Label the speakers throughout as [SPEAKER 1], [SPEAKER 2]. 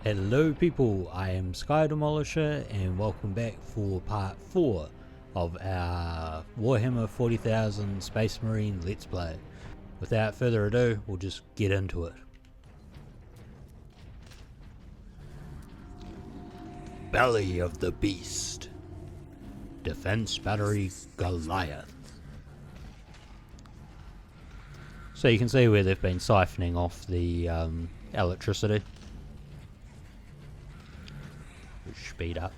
[SPEAKER 1] Hello people, I am Sky Demolisher and welcome back for part 4 of our Warhammer 40,000 Space Marine Let's Play. Without further ado, we'll just get into it. Belly of the Beast. Defense Battery Goliath. So you can see where they've been siphoning off the electricity. Speed up.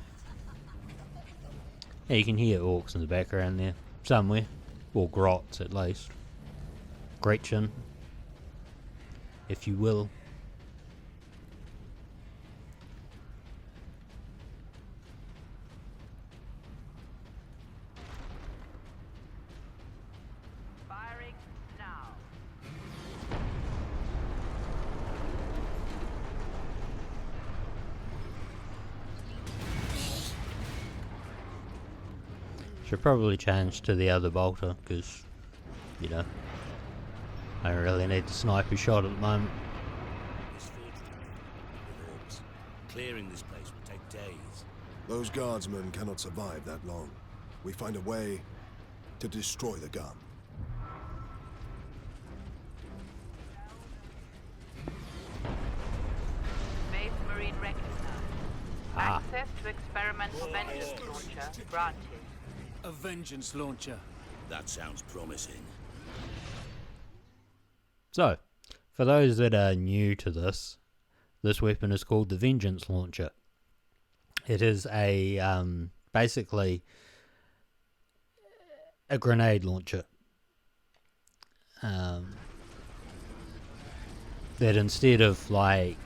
[SPEAKER 1] Yeah, you can hear orcs in the background there, somewhere, or grots at least. Gretchen, if you will.
[SPEAKER 2] Firing now.
[SPEAKER 1] Should probably change to the other bolter, because, you know, I don't really need the sniper shot at the moment.
[SPEAKER 3] This fortress with orcs. Clearing this place will take days.
[SPEAKER 4] Those guardsmen cannot survive that long. We find a way to destroy the gun.
[SPEAKER 2] Space Marine recognized.
[SPEAKER 1] Ah.
[SPEAKER 2] Access to experimental vengeance launcher granted.
[SPEAKER 5] A vengeance launcher.
[SPEAKER 3] That sounds promising.
[SPEAKER 1] So, for those that are new to this weapon is called the Vengeance Launcher. It is a, basically, a grenade launcher. That instead of, like,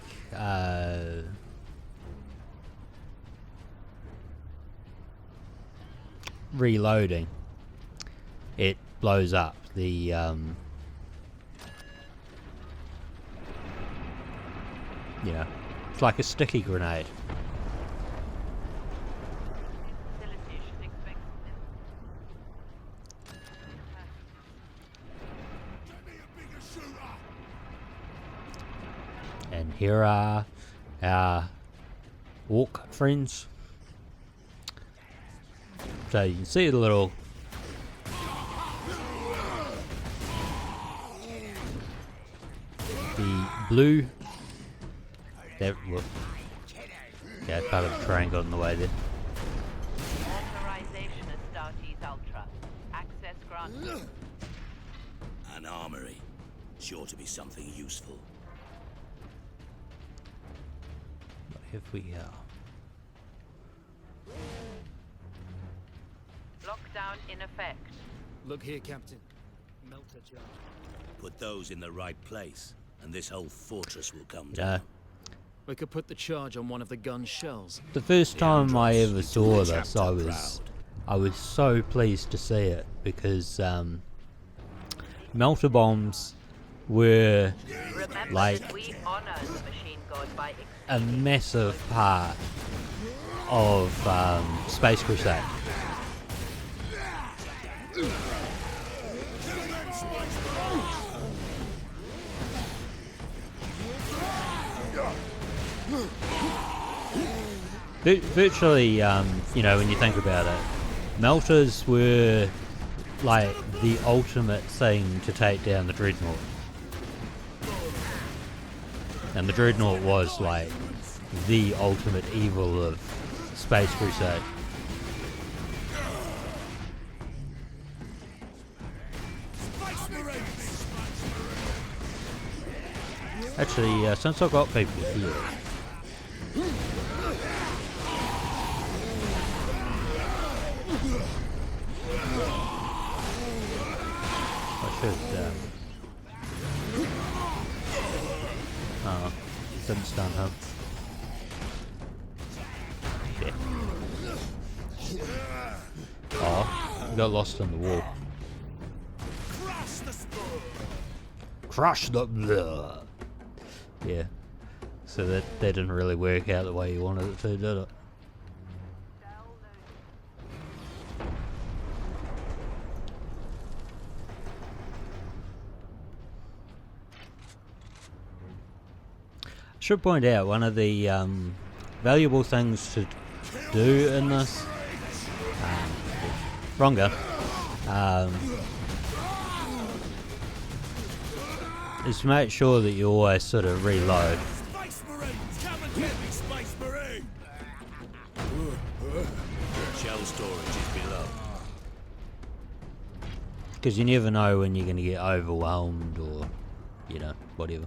[SPEAKER 1] reloading, it blows up the, you know, it's like a sticky grenade.
[SPEAKER 2] Facility should expect
[SPEAKER 1] And here are our orc friends. So you can see the little blue. That look. Yeah, part of the train got in the way there.
[SPEAKER 2] authorization Astartes Ultra. Access granted.
[SPEAKER 3] An armory. Sure to be something useful.
[SPEAKER 1] What have we here?
[SPEAKER 2] Lockdown in effect.
[SPEAKER 5] Look here, Captain. Melter charge.
[SPEAKER 3] Put those in the right place, and this whole fortress will come
[SPEAKER 1] Yeah.
[SPEAKER 3] down.
[SPEAKER 5] We could put the charge on one of the gun's shells.
[SPEAKER 1] The first time I
[SPEAKER 3] Andros,
[SPEAKER 1] ever
[SPEAKER 3] you
[SPEAKER 1] saw
[SPEAKER 3] do the
[SPEAKER 1] this,
[SPEAKER 3] chapter
[SPEAKER 1] I was so pleased to see it because melter bombs were
[SPEAKER 2] Remember
[SPEAKER 1] like
[SPEAKER 2] that we honor the machine god by
[SPEAKER 1] a massive part of Space Crusade. Virtually, you know, when you think about it, melters were like the ultimate thing to take down the Dreadnought. And the Dreadnought was like the ultimate evil of Space Crusade. Actually, since I've got people here, I should, oh, didn't stun him. Shit. Oh, got lost in the wall. Crush the blah. Yeah. So that didn't really work out the way you wanted it to, did it? Should point out one of the valuable things to do in this, wronger, is to make sure that you always sort of reload.
[SPEAKER 3] Space Marines! Come and get me, Space Marine! Shell storage is below.
[SPEAKER 1] Because you never know when you're going to get overwhelmed or, you know, whatever.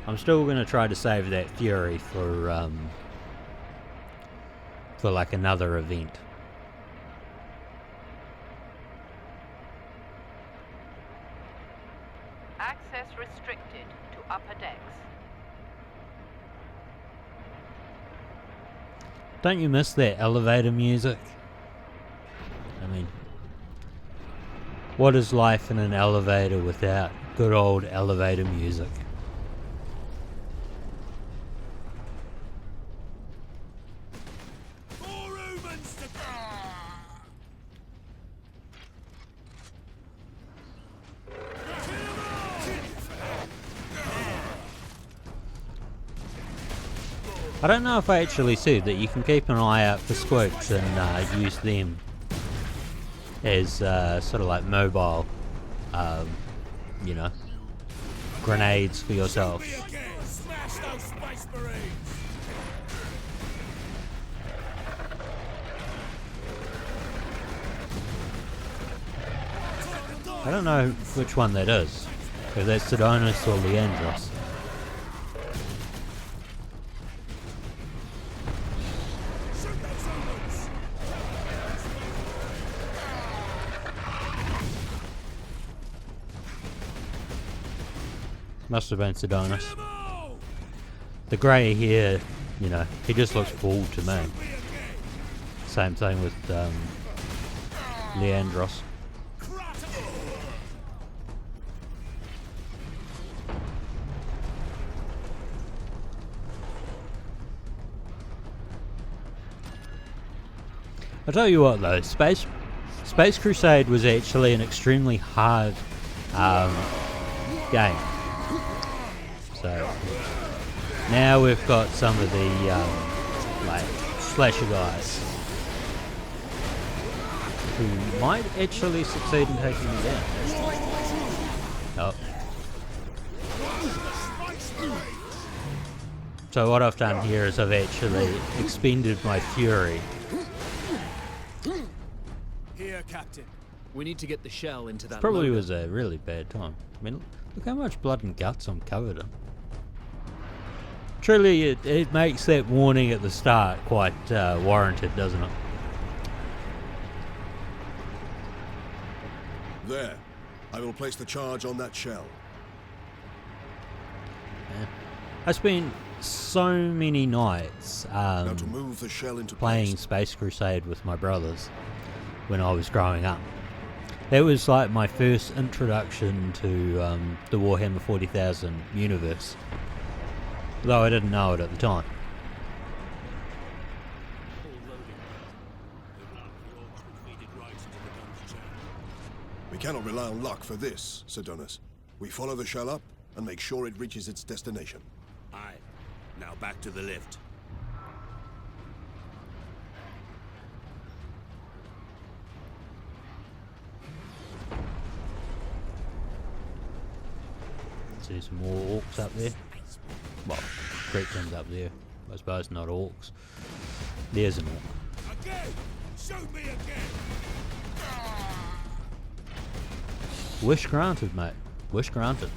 [SPEAKER 1] I'm still going to try to save that Fury for like another event.
[SPEAKER 2] Access restricted to upper decks.
[SPEAKER 1] Don't you miss that elevator music? I mean, what is life in an elevator without good old elevator music?
[SPEAKER 3] More humans to
[SPEAKER 1] I don't know if I actually said that you can keep an eye out for squibs and use them as sort of like mobile, you know, grenades for yourself.
[SPEAKER 3] be again! Smash those Space Marines!
[SPEAKER 1] I don't know which one that is, if that's Sidonus or Leandros.
[SPEAKER 3] Shoot those humans!
[SPEAKER 1] Must have been Sidonus.
[SPEAKER 3] Kill 'em all!
[SPEAKER 1] The grey here, you know, he just looks bald to me.
[SPEAKER 3] Be again!
[SPEAKER 1] Same thing with Leandros.
[SPEAKER 3] Crack 'em all!
[SPEAKER 1] I'll tell you what though, Space Crusade was actually an extremely hard game. So now we've got some of the like slasher guys who might actually succeed in taking you down. Oh. So what I've done here is I've actually expended my fury.
[SPEAKER 5] Here, Captain. We need to get the shell into that
[SPEAKER 1] Probably
[SPEAKER 5] loader.
[SPEAKER 1] was a really bad time. I mean, look how much blood and guts I'm covered in. Truly, it makes that warning at the start quite warranted, doesn't it?
[SPEAKER 4] There. I will place the charge on that shell.
[SPEAKER 1] I spent so many nights
[SPEAKER 4] Now to move the shell into
[SPEAKER 1] playing
[SPEAKER 4] place.
[SPEAKER 1] Space Crusade with my brothers when I was growing up. That was like my first introduction to the Warhammer 40,000 universe, though I didn't know it at the time.
[SPEAKER 4] We cannot rely on luck for this, Sidonus. We follow the shell up and make sure it reaches its destination.
[SPEAKER 3] Aye. Now back to the lift.
[SPEAKER 1] See some more orcs up there. Well, Gretchins up there. I suppose not orcs. There's an orc.
[SPEAKER 3] Again! Shoot me again!
[SPEAKER 1] Wish granted, mate. Wish granted.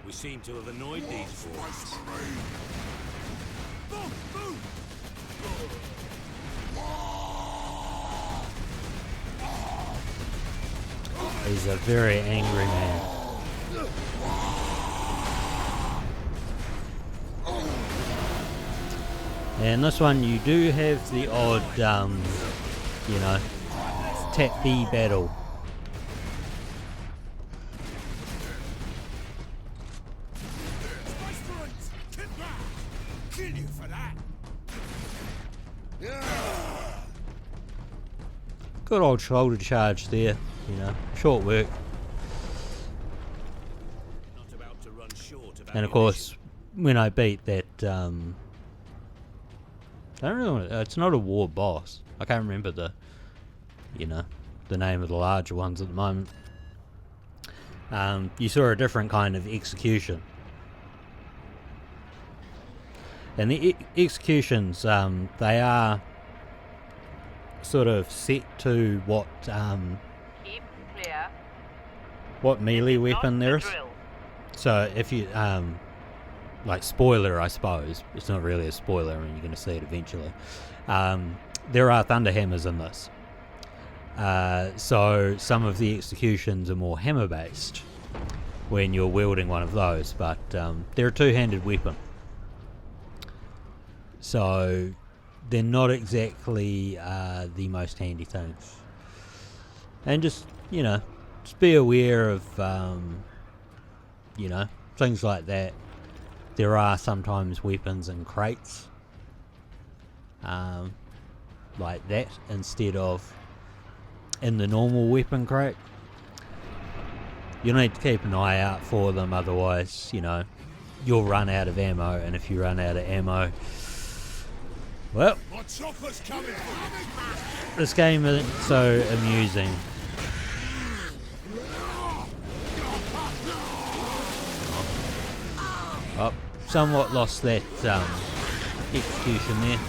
[SPEAKER 3] We seem to have annoyed these fools. Boom! Boom!
[SPEAKER 1] He's a very angry man. And this one you do have the odd, you know, tap B battle. Good old shoulder charge there, you know, short work.
[SPEAKER 3] Not about to run short of
[SPEAKER 1] And of course, when I beat that, I don't know, it's not a war boss. I can't remember the, you know, the name of the larger ones at the moment. You saw a different kind of execution. And the executions, they are sort of set to what
[SPEAKER 2] Keep clear.
[SPEAKER 1] what melee weapon
[SPEAKER 2] Not
[SPEAKER 1] there is.
[SPEAKER 2] the drill.
[SPEAKER 1] So if you like spoiler, I suppose it's not really a spoiler. I mean, you're going to see it eventually. There are thunder hammers in this, so some of the executions are more hammer based when you're wielding one of those, but they're a two-handed weapon, so they're not exactly the most handy things. And just, you know, just be aware of you know, things like that. There are sometimes weapons in crates like that instead of in the normal weapon crate. You need to keep an eye out for them, otherwise, you know, you'll run out of ammo, and if you run out of ammo, well,
[SPEAKER 4] My chopper's coming for
[SPEAKER 1] this game isn't so amusing. Oh, somewhat lost that execution there.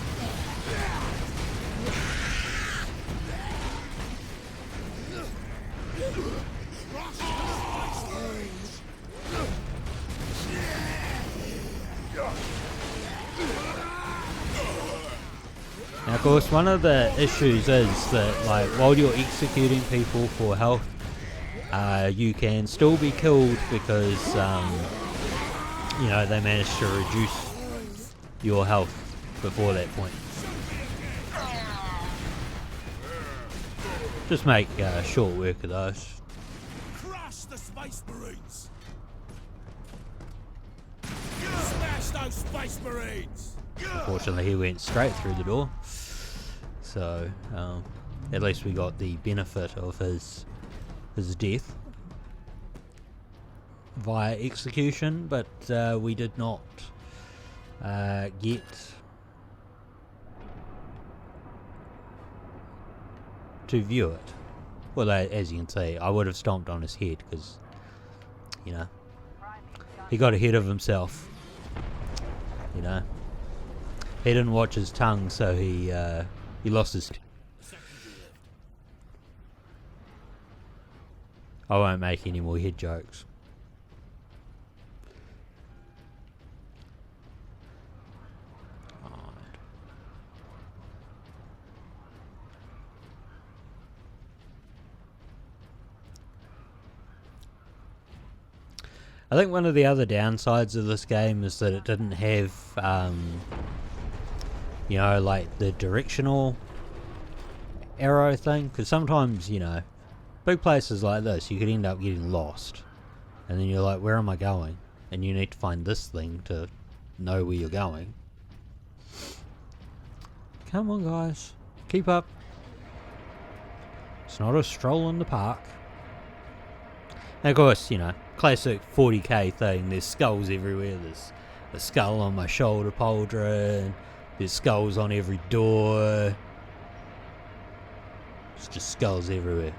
[SPEAKER 1] Now, of course, one of the issues is that, like, while you're executing people for health, you can still be killed because, you know, they managed to reduce your health before that point. Just make short work of those.
[SPEAKER 3] Crush the Space Marines! Smash those Space Marines!
[SPEAKER 1] Unfortunately, he went straight through the door, so at least we got the benefit of his death via execution, but we did not get to view it. Well, as you can see, I would have stomped on his head because, you know, he got ahead of himself. You know, he didn't watch his tongue, so he lost his. I won't make any more head jokes. I think one of the other downsides of this game is that it didn't have, you know, like the directional arrow thing. Because sometimes, you know, big places like this, you could end up getting lost. And then you're like, where am I going? And you need to find this thing to know where you're going. Come on, guys. Keep up. It's not a stroll in the park. And of course, you know, classic 40k thing, there's skulls everywhere. There's a skull on my shoulder pauldron, there's skulls on every door. It's just skulls everywhere.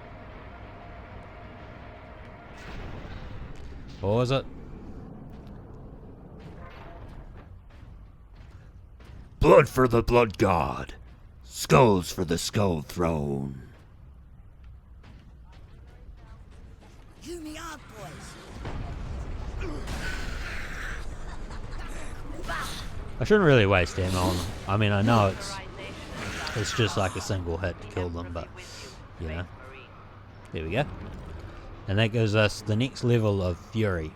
[SPEAKER 1] What was it?
[SPEAKER 3] Blood for the Blood God. Skulls for the Skull Throne.
[SPEAKER 6] You me out, boys.
[SPEAKER 1] I shouldn't really waste ammo on them. I mean, I know it's just like a single hit to kill them, but, you know. There we go. And that gives us the next level of Fury.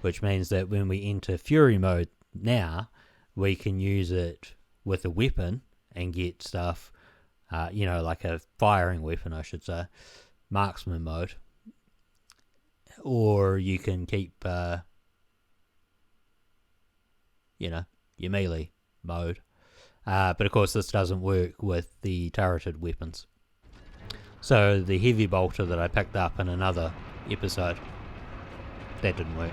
[SPEAKER 1] Which means that when we enter Fury mode now, we can use it with a weapon and get stuff, you know, like a firing weapon, I should say. Marksman mode. Or you can keep, you know, your melee mode. But of course this doesn't work with the turreted weapons. So the heavy bolter that I picked up in another episode, that didn't work.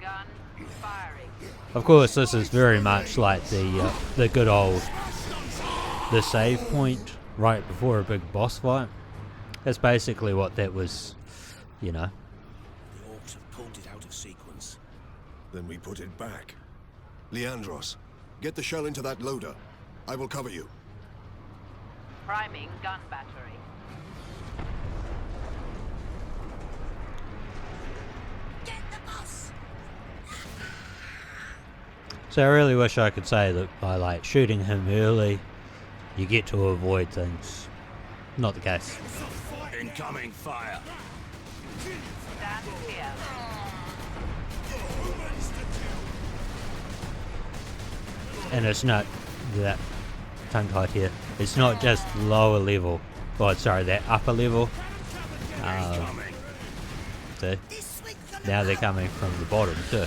[SPEAKER 2] Gun firing.
[SPEAKER 1] Of course this is very much like the good old the save point right before a big boss fight. That's basically what that was, you know.
[SPEAKER 3] The orcs have pulled it out of sequence.
[SPEAKER 4] Then we put it back. Leandros, get the shell into that loader. I will cover you.
[SPEAKER 2] Priming gun battery.
[SPEAKER 6] Get the boss!
[SPEAKER 1] So I really wish I could say that by like shooting him early, you get to avoid things. Not the case.
[SPEAKER 3] Incoming fire.
[SPEAKER 2] Stand clear.
[SPEAKER 1] And it's not that tongue tied here. It's not just lower level. Oh, sorry, that upper level.
[SPEAKER 3] Incoming.
[SPEAKER 1] See?
[SPEAKER 6] This swing's gonna
[SPEAKER 1] Now they're coming from the bottom too.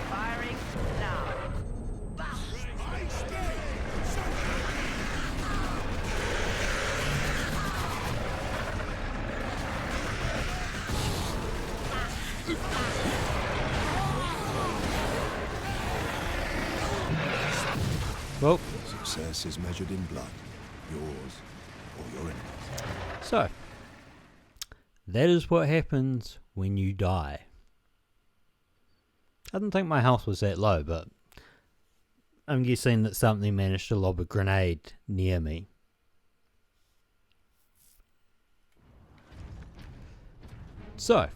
[SPEAKER 2] Firing now.
[SPEAKER 1] Well,
[SPEAKER 4] Success is measured in blood. Yours or your enemy's.
[SPEAKER 1] so that is what happens when you die. I didn't think my health was that low, but I'm guessing that something managed to lob a grenade near me. So,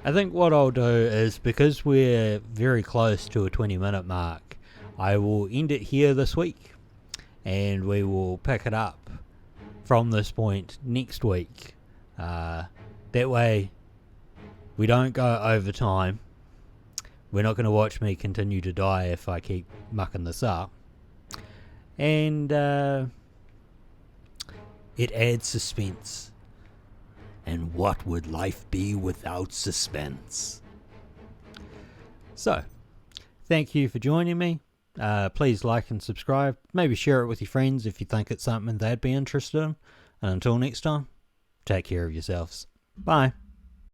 [SPEAKER 1] I think what I'll do is, because we're very close to a 20-minute mark, I will end it here this week, and we will pick it up from this point next week. That way, we don't go over time. We're not going to watch me continue to die if I keep mucking this up. And it adds suspense. And what would life be without suspense? So, thank you for joining me. Please like and subscribe. Maybe share it with your friends if you think it's something they'd be interested in. And until next time, take care of yourselves. Bye.